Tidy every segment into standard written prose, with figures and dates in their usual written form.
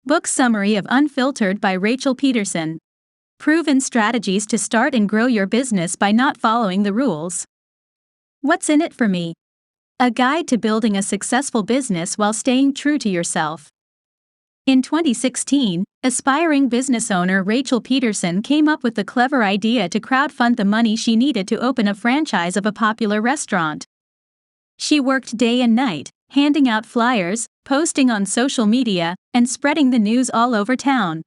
Book summary of Unfiltered by Rachel Pedersen. Proven strategies to start and grow your business by not following the rules. What's in it for me? A guide to building a successful business while staying true to yourself. In 2016, aspiring business owner Rachel Pedersen came up with the clever idea to crowdfund the money she needed to open a franchise of a popular restaurant. She worked day and night, handing out flyers, posting on social media, and spreading the news all over town.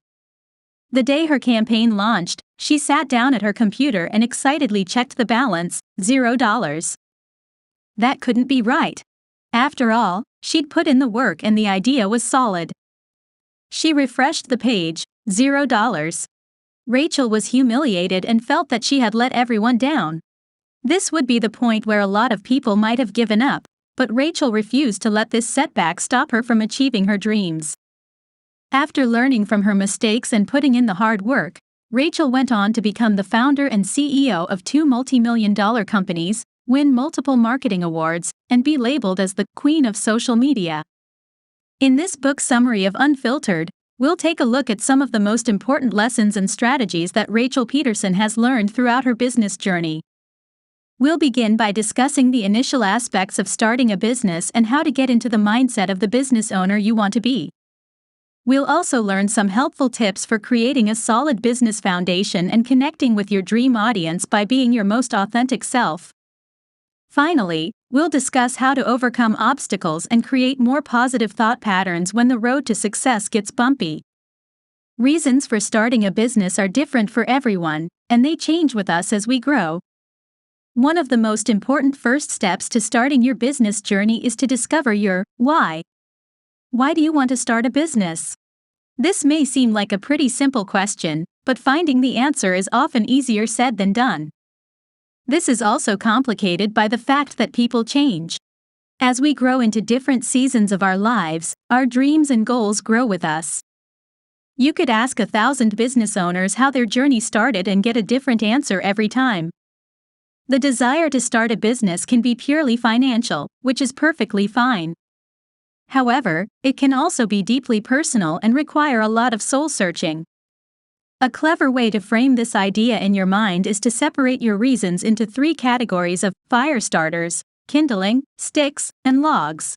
The day her campaign launched, she sat down at her computer and excitedly checked the balance, $0. That couldn't be right. After all, she'd put in the work and the idea was solid. She refreshed the page, $0. Rachel was humiliated and felt that she had let everyone down. This would be the point where a lot of people might have given up, but Rachel refused to let this setback stop her from achieving her dreams. After learning from her mistakes and putting in the hard work, Rachel went on to become the founder and CEO of 2 multi-million-dollar companies, win multiple marketing awards, and be labeled as the Queen of Social Media. In this book summary of Unfiltered, we'll take a look at some of the most important lessons and strategies that Rachel Pedersen has learned throughout her business journey. We'll begin by discussing the initial aspects of starting a business and how to get into the mindset of the business owner you want to be. We'll also learn some helpful tips for creating a solid business foundation and connecting with your dream audience by being your most authentic self. Finally, we'll discuss how to overcome obstacles and create more positive thought patterns when the road to success gets bumpy. Reasons for starting a business are different for everyone, and they change with us as we grow. One of the most important first steps to starting your business journey is to discover your why. Why do you want to start a business? This may seem like a pretty simple question, but finding the answer is often easier said than done. This is also complicated by the fact that people change. As we grow into different seasons of our lives, our dreams and goals grow with us. You could ask 1,000 business owners how their journey started and get a different answer every time. The desire to start a business can be purely financial, which is perfectly fine. However, it can also be deeply personal and require a lot of soul-searching. A clever way to frame this idea in your mind is to separate your reasons into 3 categories of fire starters, kindling, sticks, and logs.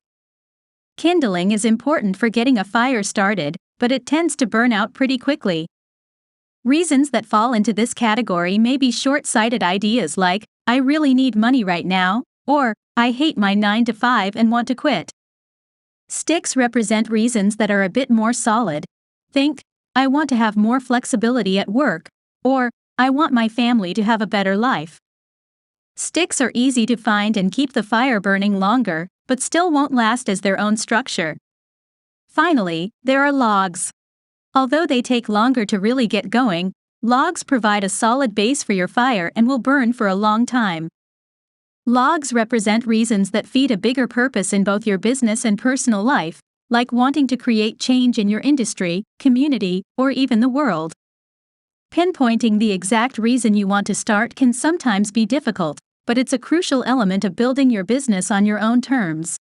Kindling is important for getting a fire started, but it tends to burn out pretty quickly. Reasons that fall into this category may be short-sighted ideas like, I really need money right now, or, I hate my 9-to-5 and want to quit. Sticks represent reasons that are a bit more solid. Think, I want to have more flexibility at work, or, I want my family to have a better life. Sticks are easy to find and keep the fire burning longer, but still won't last as their own structure. Finally, there are logs. Although they take longer to really get going, logs provide a solid base for your fire and will burn for a long time. Logs represent reasons that feed a bigger purpose in both your business and personal life, like wanting to create change in your industry, community, or even the world. Pinpointing the exact reason you want to start can sometimes be difficult, but it's a crucial element of building your business on your own terms.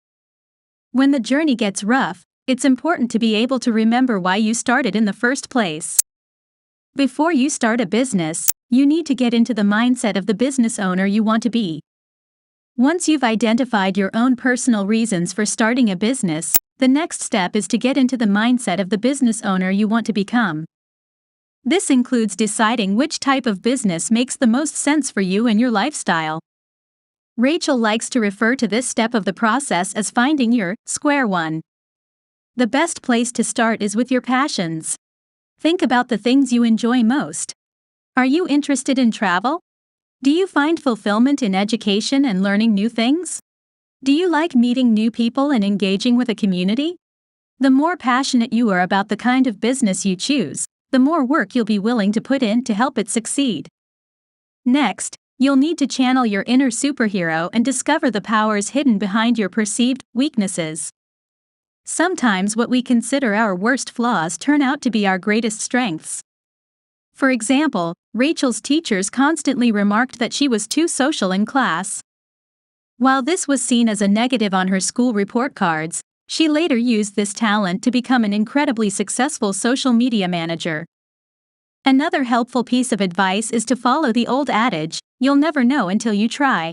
When the journey gets rough, it's important to be able to remember why you started in the first place. Before you start a business, you need to get into the mindset of the business owner you want to be. Once you've identified your own personal reasons for starting a business, the next step is to get into the mindset of the business owner you want to become. This includes deciding which type of business makes the most sense for you and your lifestyle. Rachel likes to refer to this step of the process as finding your square one. The best place to start is with your passions. Think about the things you enjoy most. Are you interested in travel? Do you find fulfillment in education and learning new things? Do you like meeting new people and engaging with a community? The more passionate you are about the kind of business you choose, the more work you'll be willing to put in to help it succeed. Next, you'll need to channel your inner superhero and discover the powers hidden behind your perceived weaknesses. Sometimes what we consider our worst flaws turn out to be our greatest strengths. For example, Rachel's teachers constantly remarked that she was too social in class. While this was seen as a negative on her school report cards, She later used this talent to become an incredibly successful social media manager. Another helpful piece of advice is to follow the old adage, you'll never know until you try.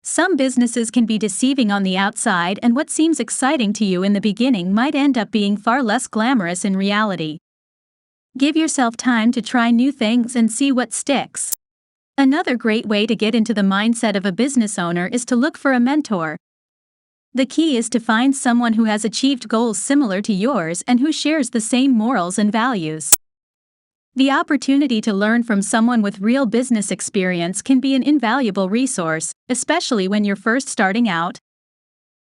Some businesses can be deceiving on the outside, and what seems exciting to you in the beginning might end up being far less glamorous in reality. Give yourself time to try new things and see what sticks. Another great way to get into the mindset of a business owner is to look for a mentor. The key is to find someone who has achieved goals similar to yours and who shares the same morals and values. The opportunity to learn from someone with real business experience can be an invaluable resource, especially when you're first starting out.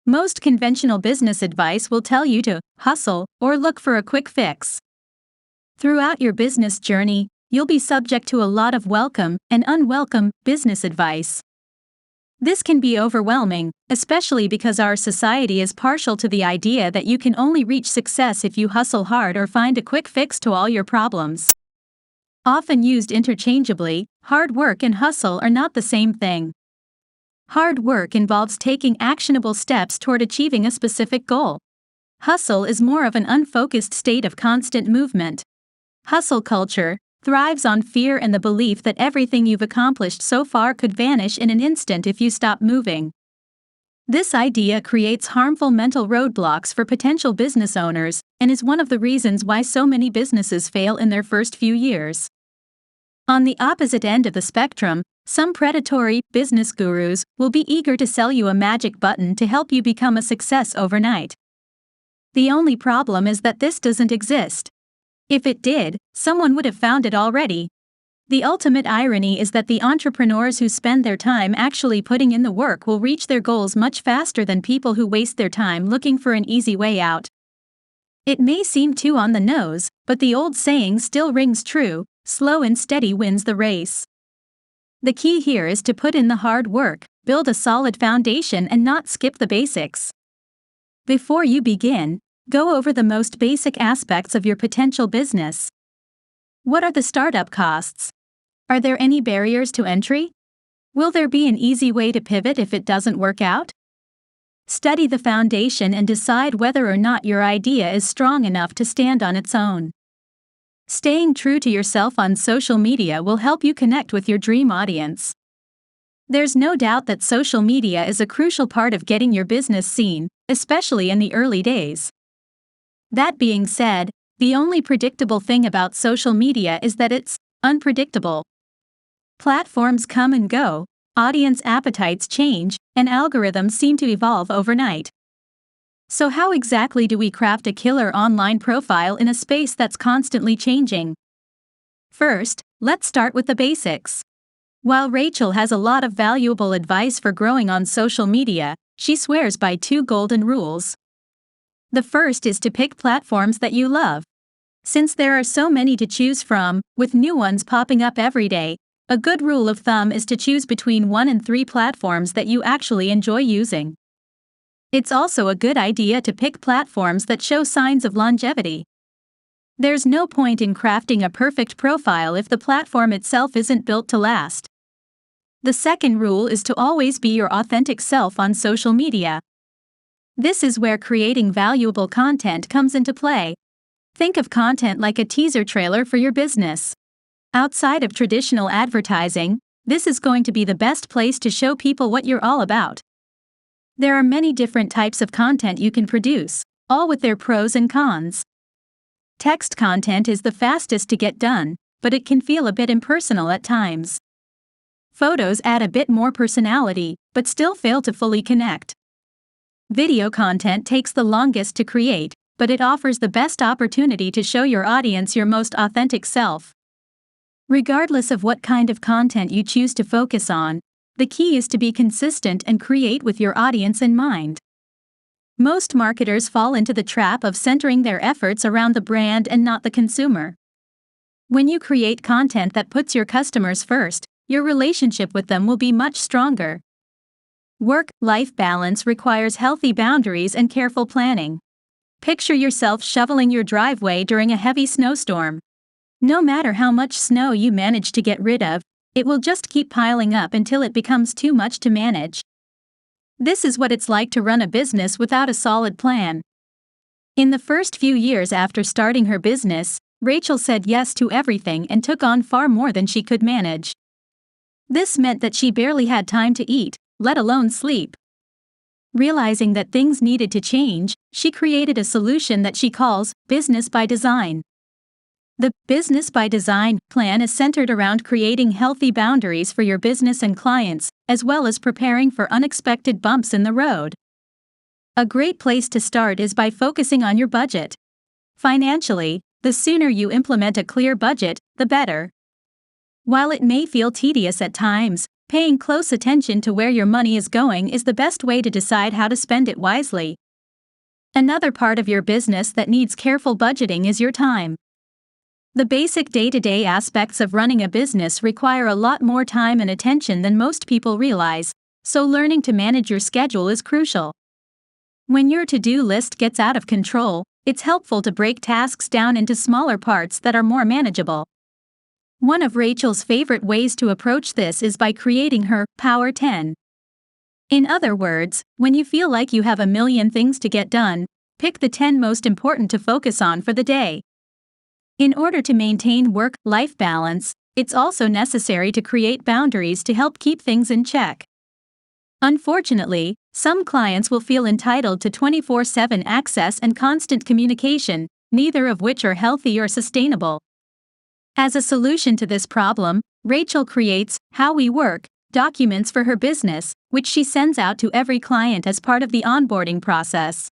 Most conventional business advice will tell you to hustle or look for a quick fix. Throughout your business journey, you'll be subject to a lot of welcome and unwelcome business advice. This can be overwhelming, especially because our society is partial to the idea that you can only reach success if you hustle hard or find a quick fix to all your problems. Often used interchangeably, hard work and hustle are not the same thing. Hard work involves taking actionable steps toward achieving a specific goal. Hustle is more of an unfocused state of constant movement. Hustle culture thrives on fear and the belief that everything you've accomplished so far could vanish in an instant if you stop moving. This idea creates harmful mental roadblocks for potential business owners and is one of the reasons why so many businesses fail in their first few years. On the opposite end of the spectrum, some predatory business gurus will be eager to sell you a magic button to help you become a success overnight. The only problem is that this doesn't exist. If it did, someone would have found it already. The ultimate irony is that the entrepreneurs who spend their time actually putting in the work will reach their goals much faster than people who waste their time looking for an easy way out. It may seem too on the nose, but the old saying still rings true, slow and steady wins the race. The key here is to put in the hard work, build a solid foundation and not skip the basics. Before you begin, go over the most basic aspects of your potential business. What are the startup costs? Are there any barriers to entry? Will there be an easy way to pivot if it doesn't work out? Study the foundation and decide whether or not your idea is strong enough to stand on its own. Staying true to yourself on social media will help you connect with your dream audience. There's no doubt that social media is a crucial part of getting your business seen, especially in the early days. That being said, the only predictable thing about social media is that it's unpredictable. Platforms come and go, audience appetites change, and algorithms seem to evolve overnight. So how exactly do we craft a killer online profile in a space that's constantly changing? First, let's start with the basics. While Rachel has a lot of valuable advice for growing on social media, she swears by two golden rules. The first is to pick platforms that you love. Since there are so many to choose from, with new ones popping up every day, a good rule of thumb is to choose between 1 and 3 platforms that you actually enjoy using. It's also a good idea to pick platforms that show signs of longevity. There's no point in crafting a perfect profile if the platform itself isn't built to last. The second rule is to always be your authentic self on social media. This is where creating valuable content comes into play. Think of content like a teaser trailer for your business. Outside of traditional advertising, this is going to be the best place to show people what you're all about. There are many different types of content you can produce, all with their pros and cons. Text content is the fastest to get done, but it can feel a bit impersonal at times. Photos add a bit more personality, but still fail to fully connect. Video content takes the longest to create, but it offers the best opportunity to show your audience your most authentic self. Regardless of what kind of content you choose to focus on, the key is to be consistent and create with your audience in mind. Most marketers fall into the trap of centering their efforts around the brand and not the consumer. When you create content that puts your customers first, your relationship with them will be much stronger. Work-life balance requires healthy boundaries and careful planning. Picture yourself shoveling your driveway during a heavy snowstorm. No matter how much snow you manage to get rid of, it will just keep piling up until it becomes too much to manage. This is what it's like to run a business without a solid plan. In the first few years after starting her business, Rachel said yes to everything and took on far more than she could manage. This meant that she barely had time to eat, let alone sleep. Realizing that things needed to change, she created a solution that she calls Business by Design. The Business by Design plan is centered around creating healthy boundaries for your business and clients, as well as preparing for unexpected bumps in the road. A great place to start is by focusing on your budget. Financially, the sooner you implement a clear budget, the better. While it may feel tedious at times, paying close attention to where your money is going is the best way to decide how to spend it wisely. Another part of your business that needs careful budgeting is your time. The basic day-to-day aspects of running a business require a lot more time and attention than most people realize, so learning to manage your schedule is crucial. When your to-do list gets out of control, it's helpful to break tasks down into smaller parts that are more manageable. One of Rachel's favorite ways to approach this is by creating her Power 10. In other words, when you feel like you have a million things to get done, pick the 10 most important to focus on for the day. In order to maintain work-life balance, it's also necessary to create boundaries to help keep things in check. Unfortunately, some clients will feel entitled to 24/7 access and constant communication, neither of which are healthy or sustainable. As a solution to this problem, Rachel creates How We Work documents for her business, which she sends out to every client as part of the onboarding process.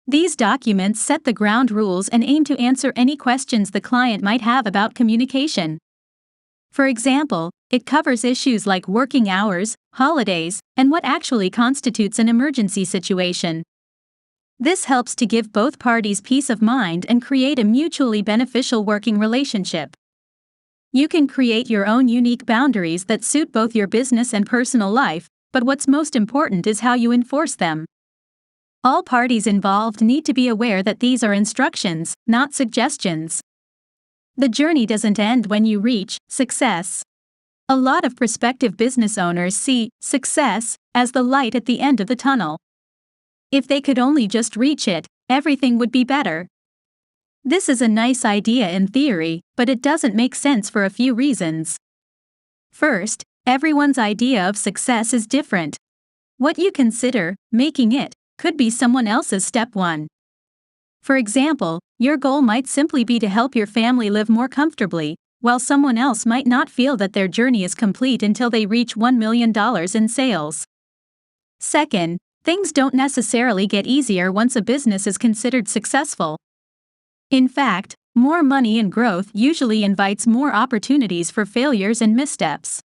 These documents set the ground rules and aim to answer any questions the client might have about communication. For example, it covers issues like working hours, holidays, and what actually constitutes an emergency situation. This helps to give both parties peace of mind and create a mutually beneficial working relationship. You can create your own unique boundaries that suit both your business and personal life, but what's most important is how you enforce them. All parties involved need to be aware that these are instructions, not suggestions. The journey doesn't end when you reach success. A lot of prospective business owners see success as the light at the end of the tunnel. If they could only just reach it, everything would be better. This is a nice idea in theory, but it doesn't make sense for a few reasons. First, everyone's idea of success is different. What you consider making it could be someone else's step one. For example, your goal might simply be to help your family live more comfortably, while someone else might not feel that their journey is complete until they reach $1 million in sales. Second, things don't necessarily get easier once a business is considered successful. In fact, more money and growth usually invites more opportunities for failures and missteps.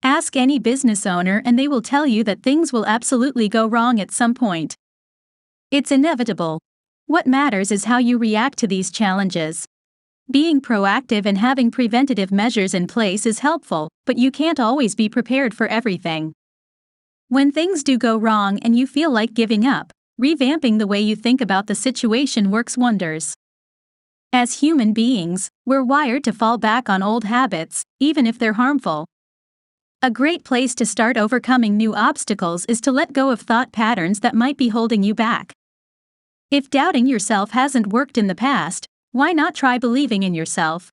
Ask any business owner and they will tell you that things will absolutely go wrong at some point. It's inevitable. What matters is how you react to these challenges. Being proactive and having preventative measures in place is helpful, but you can't always be prepared for everything. When things do go wrong and you feel like giving up, revamping the way you think about the situation works wonders. As human beings, we're wired to fall back on old habits, even if they're harmful. A great place to start overcoming new obstacles is to let go of thought patterns that might be holding you back. If doubting yourself hasn't worked in the past, why not try believing in yourself?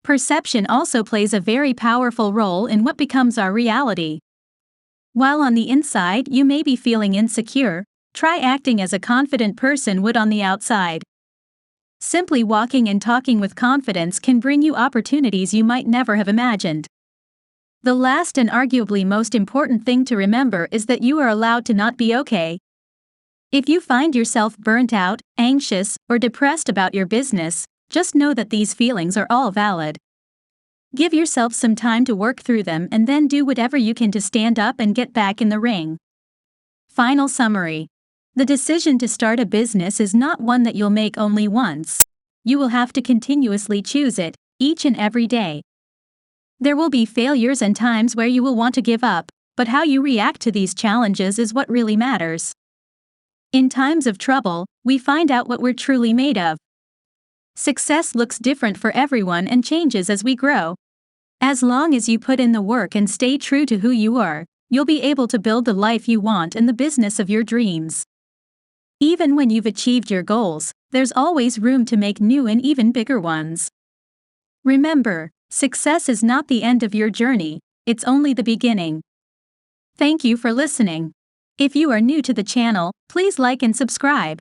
Perception also plays a very powerful role in what becomes our reality. While on the inside you may be feeling insecure, try acting as a confident person would on the outside. Simply walking and talking with confidence can bring you opportunities you might never have imagined. The last and arguably most important thing to remember is that you are allowed to not be okay. If you find yourself burnt out, anxious, or depressed about your business, just know that these feelings are all valid. Give yourself some time to work through them and then do whatever you can to stand up and get back in the ring. Final summary. The decision to start a business is not one that you'll make only once. You will have to continuously choose it, each and every day. There will be failures and times where you will want to give up, but how you react to these challenges is what really matters. In times of trouble, we find out what we're truly made of. Success looks different for everyone and changes as we grow. As long as you put in the work and stay true to who you are, you'll be able to build the life you want and the business of your dreams. Even when you've achieved your goals, there's always room to make new and even bigger ones. Remember, success is not the end of your journey, it's only the beginning. Thank you for listening. If you are new to the channel, please like and subscribe.